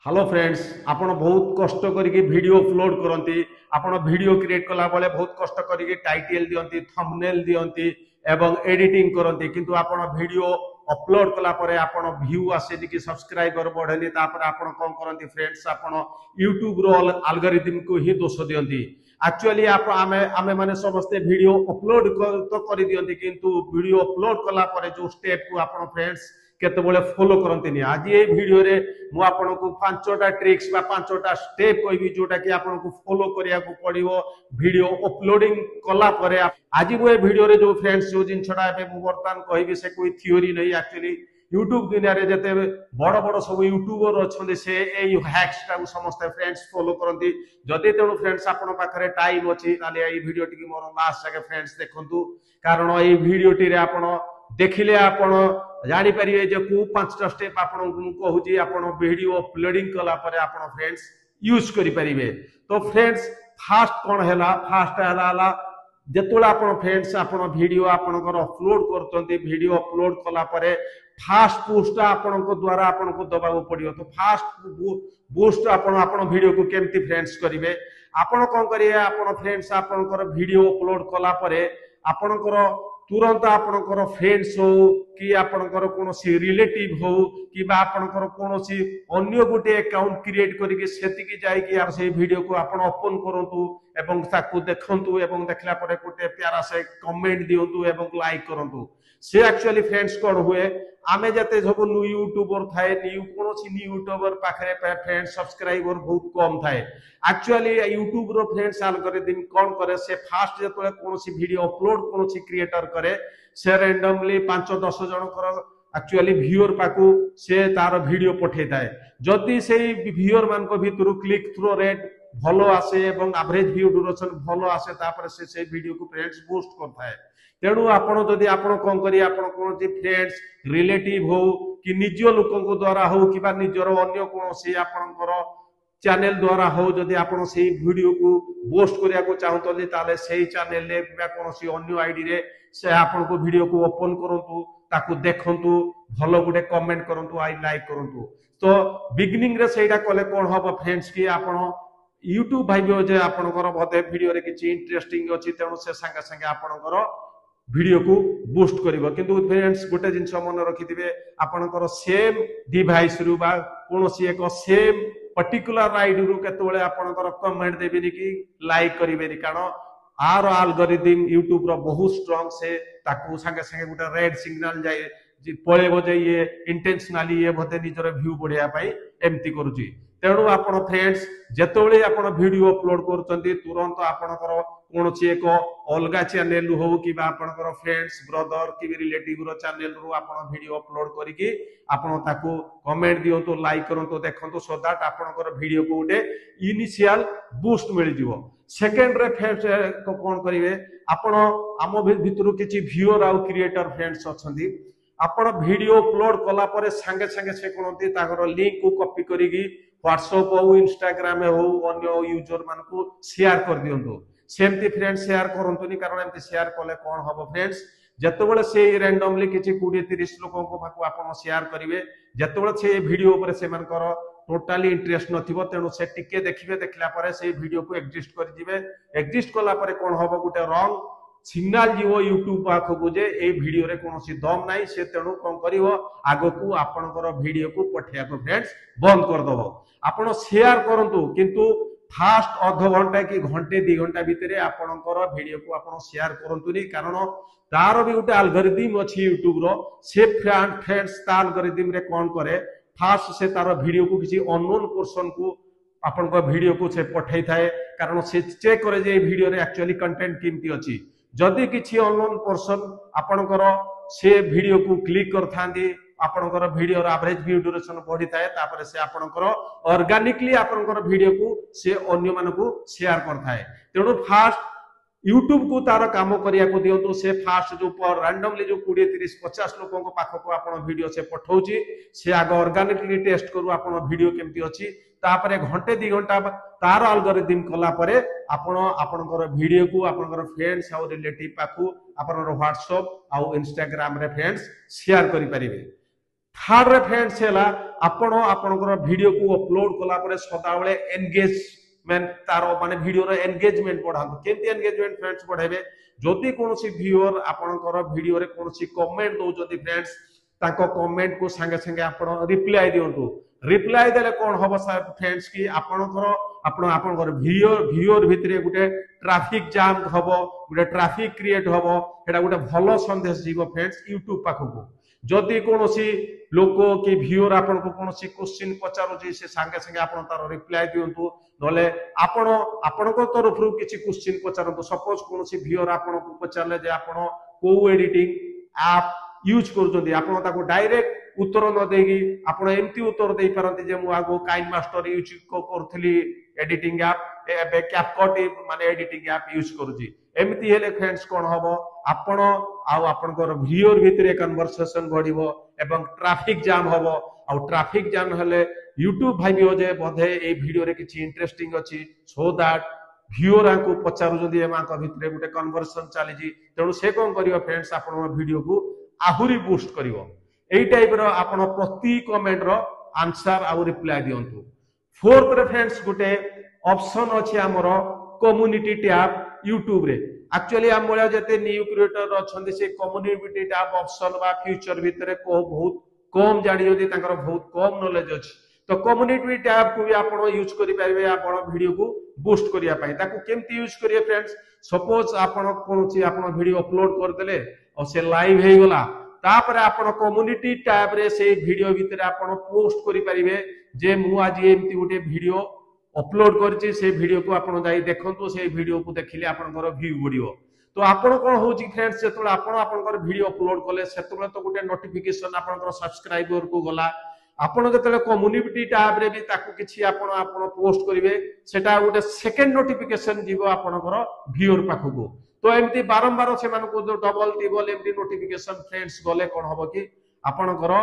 Hello friends, आपण बहुत कष्ट करके वीडियो अपलोड करती। आपण वीडियो क्रिएट कला बेले बहुत कष्ट करके टाइटल दियंती, थंबनेल दियंती एवं एडिटिंग करती, किंतु आपण वीडियो अपलोड कला परे आपण व्यू आसेनी कि सब्सक्राइबर बढ़ेनी। तापर आपण कोन करंती फ्रेंड्स, आपण यूट्यूब रो एल्गोरिथम को ही दोष दियंती। एक्चुअली आमे आमे माने समस्त वीडियो अपलोड तो कर दियंती, किंतु वीडियो अपलोड कला परे जो स्टेप को आपण फ्रेंड्स केतबेले फॉलो करंती। आज ये वीडियो रे मु आपनको पांचटा ट्रिक्स बा पांचटा स्टेप कहबी जोटा कि आपनको फॉलो करिया को पड़िवो वीडियो अपलोडिंग कला परे। आज वो वीडियो रे जो फ्रेंड्स जो जिनछडा एबे मु वर्तमान कहबी से कोई थ्योरी नहीं। एक्चुअली यूट्यूब दुनिया रे जते बड़ बड़ सब यूट्यूबर अछंदे से ए हैक्स टा समस्त फ्रेंड्स फॉलो करंती। जदि तेणु फ्रेंड्स आपन पाखरे टाइम अछि ताले ए वीडियो टी मोर लास्ट जाके फ्रेंड्स देखंतु, कारण ए वीडियो टी रे आपन देखिले आपन जानी परिए जे को पांचटा स्टेप आपन कहूची आपन वीडियो अपलोडिंग कला परे आपन फ्रेंड्स यूज करि परिबे। तो फ्रेंड्स फास्ट कोन हैला, फास्ट हैला जेतोला आपन फ्रेंड्स आपन वीडियो आपन कर अपलोड करतंती, वीडियो अपलोड कला परे फास्ट पोस्ट आपन को द्वारा आपन को दबाव पड़ियो। तो फास्ट बूस्ट आपन आपन वीडियो को केमती फ्रेंड्स करिवे, आपन कोन करिए आपन फ्रेंड्स आपन कर वीडियो अपलोड कला परे आपन कर तुरंत आपनकर फ्रेंड्स हो कि आपनकर कोनोसी रिलेटिव हो कि बा आपनकर कोनोसी अन्य गोटे अकाउंट क्रिएट करके सेति की जाय कि यार से वीडियो को आपन ओपन करंतु एवं ताकू देखंतु एवं देखला परे गोटे प्यारा से कमेंट दियंतु एवं लाइक करंतु। से एक्चुअली फ्रेंड्स कोन हुए आमे जते सब न्यू यूट्यूबर थाए न्यू कोनोसी न्यू यूट्यूबर पाखरे फ्रेंड्स सब्सक्राइबर बहुत कम थाए। एक्चुअली यूट्यूब रो फ्रेंड्स एल्गोरिथम कोन करे से फास्ट जतले कोनोसी वीडियो अपलोड कोनोसी क्रिएटर करे से रैंडमली 5-10 जन कर एक्चुअली व्यूअर पाकू से तार वीडियो पठे थाए। जदि सेही व्यूअर मान को भितरु क्लिक थ्रू रेट भलो आसे एवं एवरेज व्यू ड्यूरेशन भलो आसे तापर से वीडियो को फ्रेंड्स बूस्ट करथाए। तेणु आपण जदि आपण कोन करी आपण कोन जे फ्रेंड्स रिलेटिव हो कि निज लोकन द्वारा हो कि बा निजर अन्य कोनोसी आपनकर चैनल द्वारा हो जदि आपण सेही वीडियो को पोस्ट करिया को चाहतली ताले सेही चैनल ले बा कोनोसी अन्य आईडी रे से आपन को वीडियो को ओपन करंतु, ताकू देखंतु, भलो गुटे कमेंट करंतु, आई लाइक करंतु। तो बिगिनिंग रे सेटा कले कोन हबो फ्रेंड्स कि आपण यूट्यूब भाइबो जे आपनकर बदे वीडियो रे किछि इंटरेस्टिंग अछि, तेणु से संगे संगे आपनकर वीडियो को बूस्ट करिवो। किंतु फ्रेंड्स गोटे जिंस मन रखिथिबे आपनकर सेम डिवाइस रु बा कोनोसी एक सेम पर्टिकुलर आईडी रु केतबेले आपनकर कमेंट देबेनी कि लाइक करिवेनी, कारण आर एल्गोरिथम यूट्यूब रो बहुत स्ट्रांग से ताकू संगे संगे गोटे रेड सिग्नल जाय पळेबो जे ये इंटेंशनली ये भते निजर व्यू बढ़िया पई एम्ति करूची। तेणु आपण फ्रेंड्स जेतबेले आपण वीडियो अपलोड करचंती तुरंत आपनकर कोनोसी एक अलगा चैनल हो कि बा आपनकर फ्रेंड्स ब्रदर कि रिलेटिव रो चैनल रो आपण वीडियो अपलोड करिकि आपण ताकू कमेंट दियंतु, लाइक करंतु, देखंतु, सो दैट आपनकर वीडियो को उडे इनिशियल बूस्ट मिल जिवो। सेकंड रे फ्रेंड्स को कोन करिवे आपण आम भितरु किछि व्यूअर आ क्रिएटर फ्रेंड्स अछंती, आपण वीडियो अपलोड कला परे संगे संगे से कोनंती ताकर लिंक को कॉपी करिकि व्हाट्सएप हो इंस्टाग्राम हो अन्य यूजर मान को शेयर कर दियंतु। सेमती फ्रेंड्स शेयर करंतुनी, कारण एमती शेयर कले कोन हबो फ्रेंड्स जतबेले से रैंडमली किछि 20-30 लोगों को भाकू आपण शेयर करिवे, जतबेले से वीडियो ऊपर से मानकर टोटाली इंटरेस्ट नथिबो, तेणु से टिके देखिबे, देखला परे से वीडियो को एग्जिस्ट कर जिवे। एग्जिस्ट कला परे कोन हबो गुटे रॉन्ग सिग्नल जीवो यूट्यूब पाखकु जे ए वीडियो रे कोनोसी दम नाही, से तेणु कोन करिवो आगकू आपनकर वीडियो को पठिया को फ्रेंड्स बंद कर दबो। आपण शेयर करंतु, किंतु फास्ट आधा घंटा कि घंटे 2 घंटा भितरे आपनकर वीडियो को आपण शेयर करंतुनी, कारण तार भी गोटे एल्गोरिथम अछि यूट्यूब रो। से फ्रेंड्स ता एल्गोरिथम रे कोन करे फास्ट से तार वीडियो को किसी अननोन पर्सन को आपन को वीडियो को से पठै थाए, कारण से चेक करे जे वीडियो रे एक्चुअली कंटेंट किमती अछि। जदि किछि अननोन पर्सन आपनकर से वीडियो को क्लिक करथांदी, आपनकर वीडियो एवरेज व्यू ड्यूरेशन बढ़ी थाए, तापर से आपनकर ऑर्गेनिकली आपनकर वीडियो को से अन्य मान को शेयर करथाए। तेणु फास्ट यूट्यूब को तार काम करिया को दियंतु, से फास्ट जो रैंडमली जो 20-30-50 लोगों को पाखक आपण वीडियो से पठौची, से आग ऑर्गेनिकली टेस्ट करू आपण वीडियो केमती अछि, तापरे घंटे 2 घंटा तार एल्गोरिथम कला परे आपण आपनकर वीडियो को आपनकर फ्रेंड्स आ रिलेटिव पाखु आपनकर व्हाट्सएप आ इंस्टाग्राम रे फ्रेंड्स शेयर करि परिबे। थर्ड रे फ्रेंड्स हैला आपण आपनकर वीडियो को अपलोड कला परे सदा बेले एंगेजमेंट तारो माने वीडियो रो एंगेजमेंट बढ़ाबो केमती एंगेजमेंट फ्रेंड्स बढ़ाबे जदि कोनोसी व्यूअर आपनकर वीडियो रे कोनोसी कमेंट दउ जदि फ्रेंड्स ताको कमेंट को संगे संगे आपण रिप्लाई दियंतु रिप्लाई देले कोन हबो फ्रेंड्स की आपनकर आपनकर व्यूअर भितरे गुटे ट्रैफिक जाम हबो गुटे ट्रैफिक क्रिएट हबो एटा गुटे भलो संदेश जीवो फ्रेंड्स यूट्यूब पाखको जदि कोनोसी लोक कि व्यूअर आपन को कोनोसी क्वेश्चन पचारुची से संगे संगे आपन तार रिप्लाई दियंतु नले आपन को तरफ रु किछि क्वेश्चन पचारंतु सपोज कोनोसी व्यूअर आपन को पचारले जे आपन को एडिटिंग ऐप यूज करूचंती आपन ताको डायरेक्ट उत्तर न देगी आपन एमती उत्तर देई पारंती जे मु आगो काइन मास्टर यूज करथली एडिटिंग ऐप एबे कैपकट माने एडिटिंग ऐप यूज करूची एमती हेले फ्रेंड्स कोन हबो आपण आउ आपनकर व्यूअर भितरे कन्वर्सेशन बढ़िबो एवं ट्रैफिक जाम हबो आउ ट्रैफिक जाम हेले यूट्यूब भाबियो जे बधे ए वीडियो रे किछि इंटरेस्टिंग अछि सो दैट व्यूअर को पचारु जदि एमाक भितरे गुटे कन्वर्सेशन चली जी तेणु से कोन करियो फ्रेंड्स आपण वीडियो को आहुरी बूस्ट करिवो एई टाइप रो आपण प्रति कमेंट रो आंसर आउ रिप्लाई दियंतु फोर्थ रे फ्रेंड्स गुटे ऑप्शन अछि हमरो कम्युनिटी टैब यूट्यूब रे एक्चुअली हम बोला जते न्यू क्रिएटर अछंती से कम्युनिटी टैब ऑप्शन बा फ्यूचर भितरे को बहुत कम जानि जदि ताकर बहुत कम नॉलेज अछि तो कम्युनिटी टैब को भी आपण यूज करि पाइबे आपण वीडियो को बूस्ट करिया पाई ताको केमती यूज करिए फ्रेंड्स सपोज आपण कोनची आपण वीडियो अपलोड कर देले और से लाइव हे गला तापर आपण कम्युनिटी टैब रे से वीडियो भितरे आपण पोस्ट करि परिबे जे मु आज एमती गुटे वीडियो अपलोड करछि से वीडियो को आपण जाई देखंतु से वीडियो को देखिले आपनकर व्यू बढ़ियो तो आपण कोन होची फ्रेंड्स सेतोले आपण आपनकर वीडियो अपलोड कले सेतोले तो गुटे नोटिफिकेशन आपनकर सब्सक्राइबर को गला आपण जतले कम्युनिटी टैब रे भी ताकू किछि आपण पोस्ट करिवे सेटा गुटे सेकंड नोटिफिकेशन जीवो आपनकर व्यूअर पाखको तो एमती बारंबार से मानको डबल टिबल एमती नोटिफिकेशन फ्रेंड्स गले कोन होबो कि आपनकर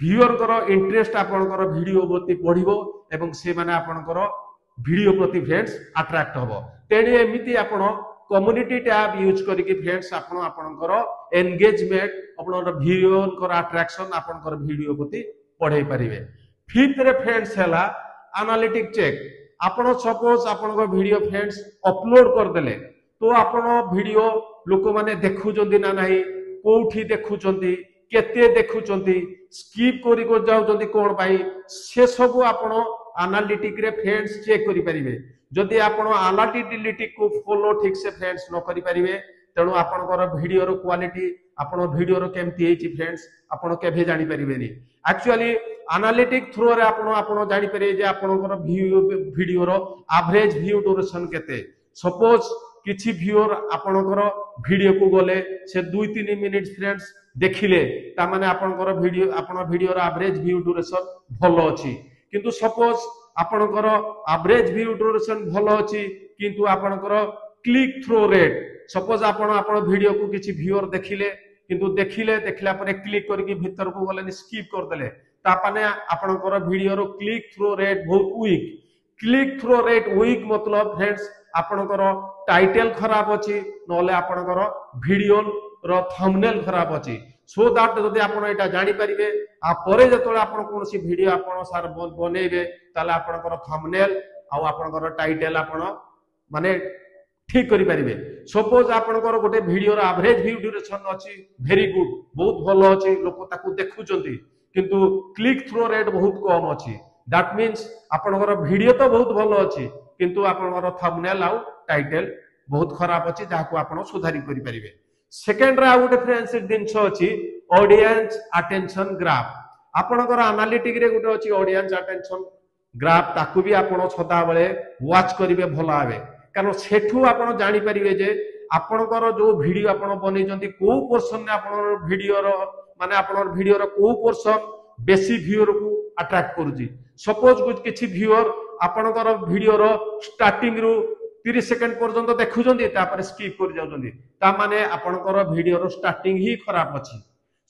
व्यूअर करो इंटरेस्ट आपनकर वीडियो प्रति बढ़िबो एवं से माने आपनकर वीडियो प्रति फ्रेंड्स अट्रैक्ट होबो तेणी एमिति आपण कम्युनिटी टैब यूज करिकि फ्रेंड्स आपण आपनकर एंगेजमेंट आपनकर वीडियो कर अट्रैक्शन आपनकर वीडियो प्रति पढाई परिबे फिफ्थ रे फ्रेंड्स हैला एनालिटिक चेक आपण सपोज आपनकर वीडियो फ्रेंड्स अपलोड कर देले तो आपण वीडियो लोक माने देखु जंदी ना नाही कोठी देखु जंदी केते देखु जंदी स्किप करी को जाउ जंदी कोन पाई से सब आपण एनालिटिक रे फ्रेंड्स चेक करि परिबे जदि आपण एनालिटिक को फॉलो ठीक से फ्रेंड्स न करि परिबे तेणु आपनकर वीडियो रो क्वालिटी आपण वीडियो रो केमती हेची फ्रेंड्स आपण केभे जानि परिबेनी एक्चुअली एनालिटिक थ्रू रे आपण जानि परिबे जे आपनकर वीडियो रो एवरेज व्यू ड्यूरेशन केते सपोज किछि व्यूअर आपनकर वीडियो को गले से 2-3 मिनिट फ्रेंड्स देखिले ता माने आपनकर वीडियो आपण वीडियो रो एवरेज व्यू ड्यूरेशन भलो अछि किंतु सपोज आपनकर एवरेज व्यू ड्यूरेशन भलो अछि किंतु आपनकर क्लिक थ्रू रेट सपोज आपण वीडियो को किछि व्यूअर देखिले किंतु देखिला परे क्लिक करके भीतर को गले स्किप कर देले ता माने आपनकर वीडियो रो क्लिक थ्रू रेट बहुत weak click through rate weak मतलब फ्रेंड्स आपनकर टाइटल खराब अछि नले आपनकर वीडियो रो थंबनेल खराब अछि सो दैट जदि आपण एटा जानि परिबे आ परे जतोले आपण कोनोसी वीडियो आपण सार बनेबे ताले आपनकर थंबनेल आ आपनकर टाइटल आपण माने ठीक करि परिबे सपोज आपनकर गोटे वीडियो रो एवरेज व्यू ड्यूरेशन अछि वेरी गुड बहुत भलो अछि लोक ताकू देखुचंती किंतु क्लिक थ्रू रेट बहुत कम अछि दैट मींस आपनकर वीडियो तो बहुत भलो अछि किंतु आपनकर थंबनेल आ टाइटल बहुत खराब अछि जाको आपण सुधारी करि परिबे सेकंड रा गोटे फ्रेंड्स दिनछ अछि ऑडियंस अटेंशन ग्राफ आपनकर एनालिटिक रे गोटे अछि ऑडियंस अटेंशन ग्राफ ताकू भी आपण सदा बेले वाच करिवे भलो आबे कारण सेठू आपण जानि परिबे जे आपनकर जो वीडियो आपण बनै जंती को पोर्शन ने आपण वीडियो रो माने आपण वीडियो रो को पोर्शन बेसी व्यूअर को अट्रैक्ट करूजी सपोज कुछ किछि व्यूअर आपनकर वीडियो रो स्टार्टिंग रु 30 सेकंड पर्यंत देखु जंती तापर स्किप कर जाउ जंती ता माने आपनकर वीडियो रो स्टार्टिंग ही खराब अछि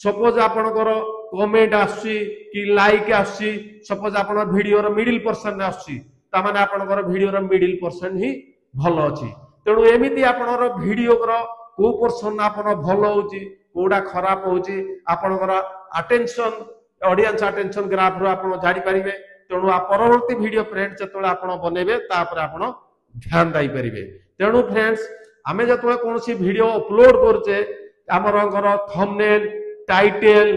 सपोज आपनकर कमेंट आसी कि लाइक आसी सपोज आपण वीडियो रो मिडिल पर्सन आसी ता माने आपनकर वीडियो रो मिडिल पर्सन ही भलो अछि तेणु एमिति आपनर वीडियो रो को पर्सन आपण भलो होची कोडा खराब होची आपनकर अटेंशन ऑडियंस अटेंशन ग्राफ रो आपण जानि परिबे तेणु आ परवर्ती वीडियो फ्रेंड्स जतले आपण बनेबे तापर आपण ध्यान दई परिबे तेणु फ्रेंड्स आमे जतले कोनसी वीडियो अपलोड करचे हमरंगर थंबनेल टाइटल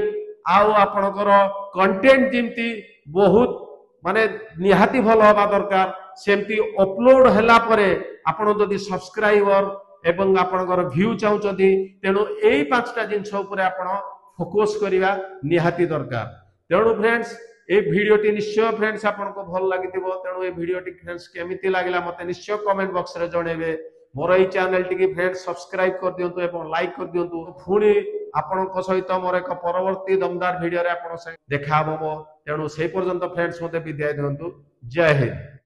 आउ आपणकर कंटेंट जिमती बहुत माने निहाती भल हवा दरकार सेमती अपलोड हला परे आपण जदि सब्सक्राइबर एवं आपणकर व्यू चाहउचंती तेणु एई पांचटा जिंस ऊपर आपण फोकस करिवा निहाती दरकार तेणु फ्रेंड्स ए वीडियोटी निश्चय फ्रेंड्स आपनको भल लागिथिबो तेणु ए वीडियोटी फ्रेंड्स केमिति लागिला मते निश्चय कमेंट बॉक्स रे जणेबे मोर ए चैनल टी फ्रेंड्स सब्सक्राइब कर दियंतु एवं लाइक कर दियंतु पुणी आपनको सहित मोर एक परवर्ती दमदार वीडियो रे आपण देखा हबो तेणु से पर्यंत फ्रेंड्स मते विदाय दियंतु जय हिंद।